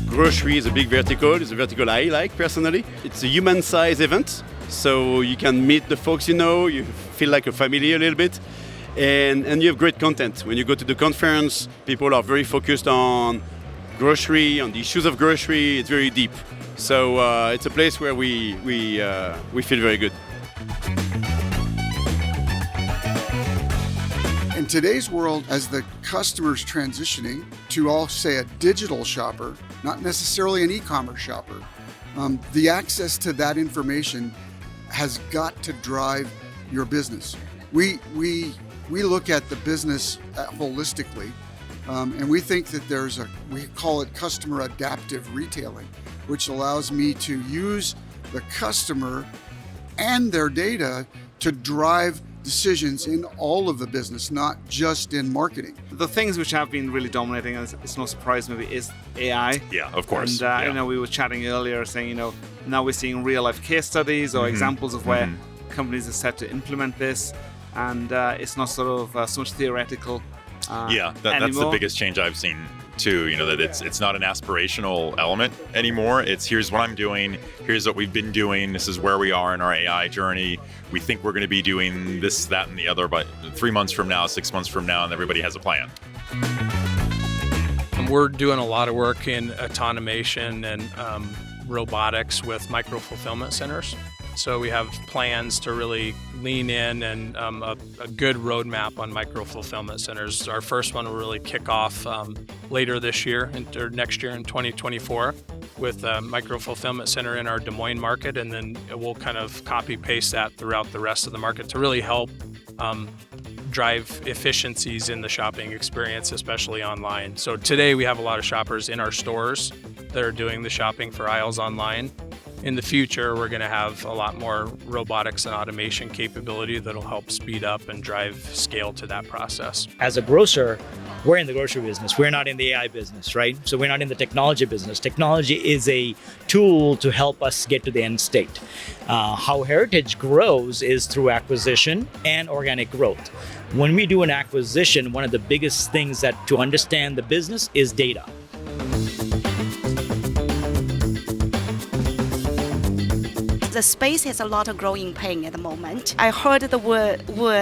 Grocery is a big vertical. It's a vertical I like personally. It's a human-sized event, so you can meet the folks you know. You feel like a family a little bit, and you have great content. When you go to the conference, people are very focused on grocery, on the issues of grocery. It's very deep, so it's a place where we feel very good. In today's world, as the customer's transitioning to, I'll say, a digital shopper, not necessarily an e-commerce shopper, the access to that information has got to drive your business. We look at the business holistically, and we think that we call it customer adaptive retailing, which allows me to use the customer and their data to drive decisions in all of the business, not just in marketing. The things which have been really dominating, and it's no surprise maybe, is AI. Yeah, of course. And we were chatting earlier saying, now we're seeing real life case studies or examples of where companies are set to implement this, and it's not sort of so much theoretical. That's the biggest change I've seen too, that it's not an aspirational element anymore. It's here's what I'm doing, here's what we've been doing, this is where we are in our AI journey. We think we're going to be doing this, that, and the other, but 3 months from now, 6 months from now, and everybody has a plan. We're doing a lot of work in automation and robotics with micro-fulfillment centers. So we have plans to really lean in and a good roadmap on micro-fulfillment centers. Our first one will really kick off later this year or next year in 2024 with a micro-fulfillment center in our Des Moines market, and then we'll kind of copy-paste that throughout the rest of the market to really help drive efficiencies in the shopping experience, especially online. So today we have a lot of shoppers in our stores that are doing the shopping for aisles online. In the future, we're going to have a lot more robotics and automation capability that'll help speed up and drive scale to that process. As a grocer, we're in the grocery business. We're not in the AI business, right? So we're not in the technology business. Technology is a tool to help us get to the end state. How Heritage grows is through acquisition and organic growth. When we do an acquisition, one of the biggest things to understand the business is data. The space has a lot of growing pain at the moment. I heard the word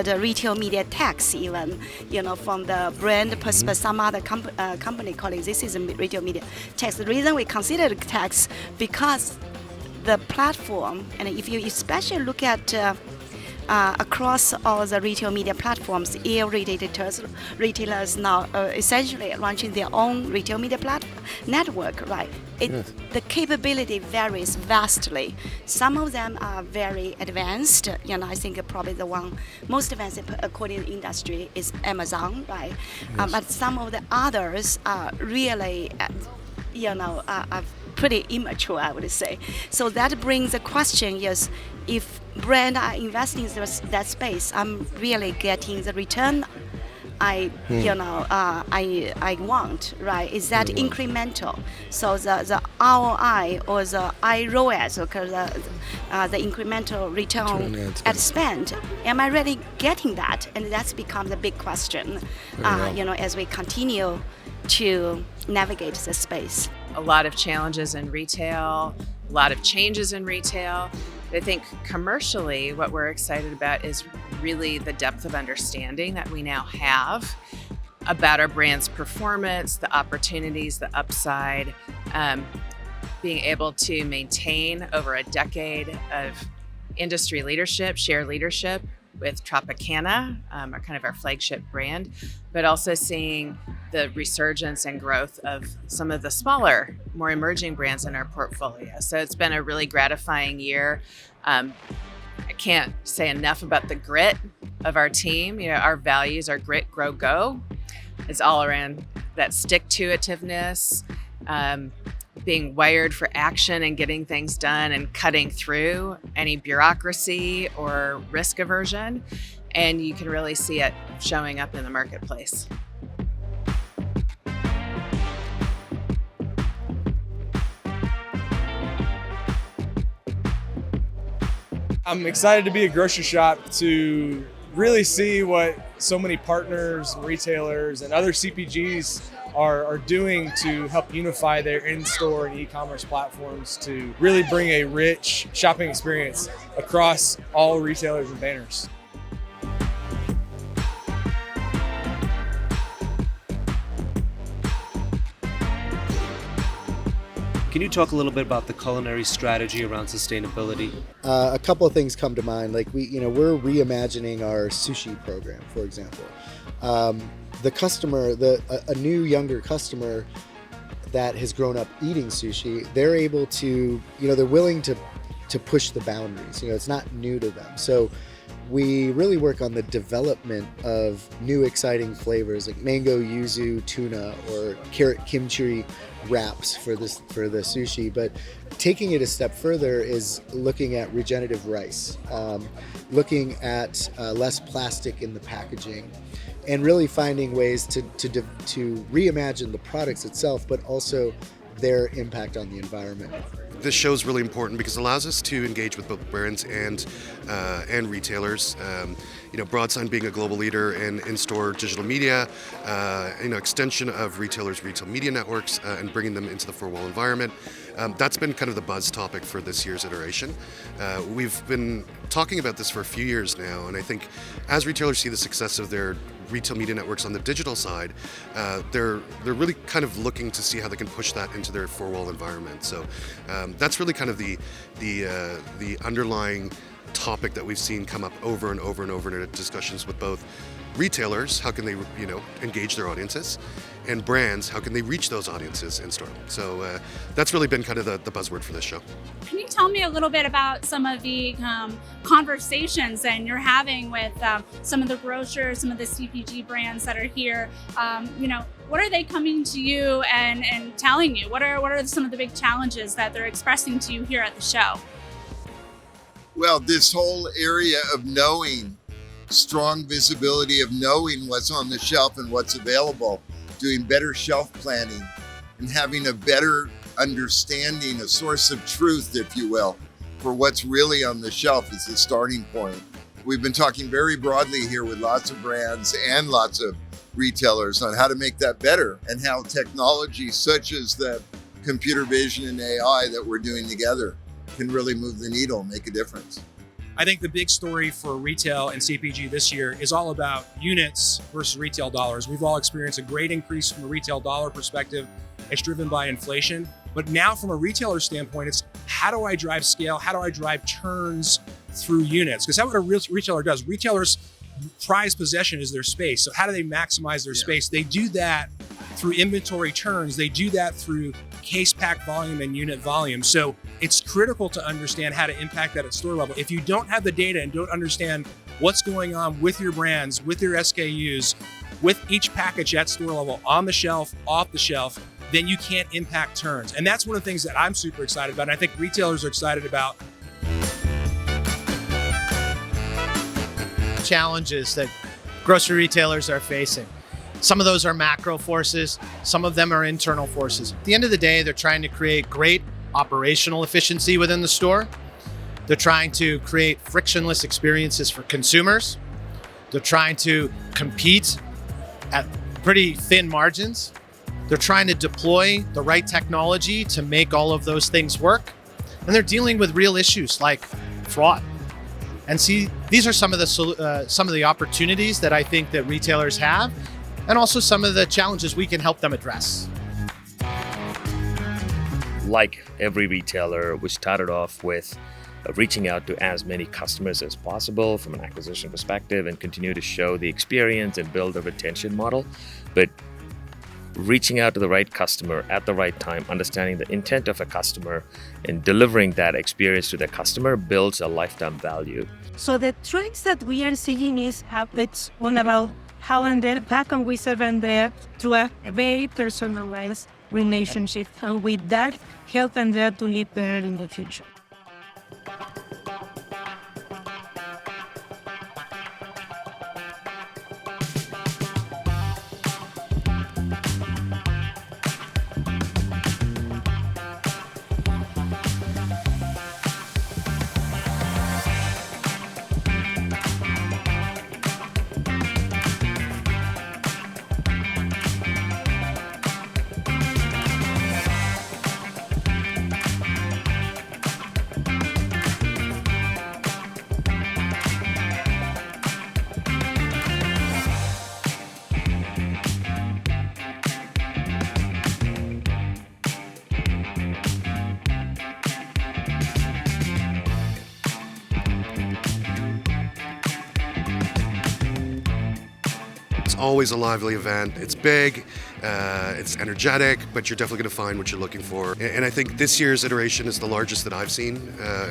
retail media tax even, from the brand perspective. Some other company calling this is a retail media tax. The reason we consider it tax because the platform, and if you especially look at across all the retail media platforms, retailers now essentially launching their own retail media network, right? The capability varies vastly. Some of them are very advanced. I think probably the one most advanced according to the industry is Amazon, right? Yes. But some of the others are really, are pretty immature, I would say. So that brings the question: yes, if brands are investing in that space, I'm really getting the return I want, right? Is that incremental? So the ROI or the IROAS, or the incremental return at spend, am I really getting that? And that's become the big question, as we continue to navigate the space. A lot of challenges in retail, a lot of changes in retail. I think commercially, what we're excited about is really the depth of understanding that we now have about our brand's performance, the opportunities, the upside, being able to maintain over a decade of industry leadership, share leadership with Tropicana, our flagship brand, but also seeing the resurgence and growth of some of the smaller, more emerging brands in our portfolio. So it's been a really gratifying year. I can't say enough about the grit of our team. Our values are grit, grow, go. It's all around that stick-to-itiveness, being wired for action and getting things done and cutting through any bureaucracy or risk aversion. And you can really see it showing up in the marketplace. I'm excited to be at Groceryshop to really see what so many partners, retailers, and other CPGs are doing to help unify their in-store and e-commerce platforms to really bring a rich shopping experience across all retailers and banners. Can you talk a little bit about the culinary strategy around sustainability? A couple of things come to mind. Like we're reimagining our sushi program, for example. The customer, a new younger customer that has grown up eating sushi, they're able to, they're willing to push the boundaries. It's not new to them. So we really work on the development of new exciting flavors like mango yuzu tuna or carrot kimchi wraps for the sushi. But taking it a step further is looking at regenerative rice, looking at less plastic in the packaging, and really finding ways to reimagine the products itself, but also their impact on the environment. This show is really important because it allows us to engage with both brands and retailers. Broadsign being a global in in-store digital media, extension of retailers' retail media networks, and bringing them into the four-wall environment. That's been kind of the buzz topic for this year's iteration. We've been talking about this for a few years now, and I think as retailers see the success of their retail media networks on the digital side, they're really kind of looking to see how they can push that into their four-wall environment. So that's really kind of the underlying topic that we've seen come up over and over and over in discussions with both retailers, how can they engage their audiences, and brands, how can they reach those audiences in store. So that's really been kind of the buzzword for this show. Can you tell me a little bit about some of the conversations that you're having with some of the grocers, some of the CPG brands that are here? What are they coming to you and telling you? What are some of the big challenges that they're expressing to you here at the show? Well, this whole area of knowing, strong visibility of knowing what's on the shelf and what's available, doing better shelf planning, and having a better understanding, a source of truth, if you will, for what's really on the shelf is the starting point. We've been talking very broadly here with lots of brands and lots of retailers on how to make that better, and how technology such as the computer vision and AI that we're doing together can really move the needle, make a difference. I think the big story for retail and CPG this year is all about units versus retail dollars. We've all experienced a great increase from a retail dollar perspective. It's driven by inflation. But now from a retailer standpoint, it's how do I drive scale? How do I drive turns through units? Because that's what a retailer does. Retailers' prized possession is their space. So how do they maximize their space? They do that through inventory turns. They do that through case pack volume and unit volume. So it's critical to understand how to impact that at store level. If you don't have the data and don't understand what's going on with your brands, with your SKUs, with each package at store level, on the shelf, off the shelf, then you can't impact turns. And that's one of the things that I'm super excited about, and I think retailers are excited about. Challenges that grocery retailers are facing. Some of those are macro forces, some of them are internal forces. At the end of the day, they're trying to create great operational efficiency within the store. They're trying to create frictionless experiences for consumers. They're trying to compete at pretty thin margins. They're trying to deploy the right technology to make all of those things work. And they're dealing with real issues like fraud. And see, these are some of the opportunities that I think that retailers have, and also some of the challenges we can help them address. Like every retailer, we started off with reaching out to as many customers as possible from an acquisition perspective and continue to show the experience and build a retention model. But reaching out to the right customer at the right time, understanding the intent of a customer and delivering that experience to the customer builds a lifetime value. So the trends that we are seeing is it's one about how can we serve them through a very personalized relationship, and with that help them there to live better in the future. It's always a lively event. It's big, it's energetic, but you're definitely going to find what you're looking for. And I think this year's iteration is the largest that I've seen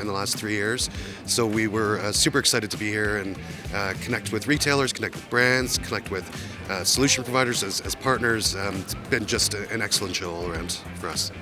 in the last 3 years. So we were super excited to be here and connect with retailers, connect with brands, connect with solution providers as partners. It's been just an excellent show all around for us.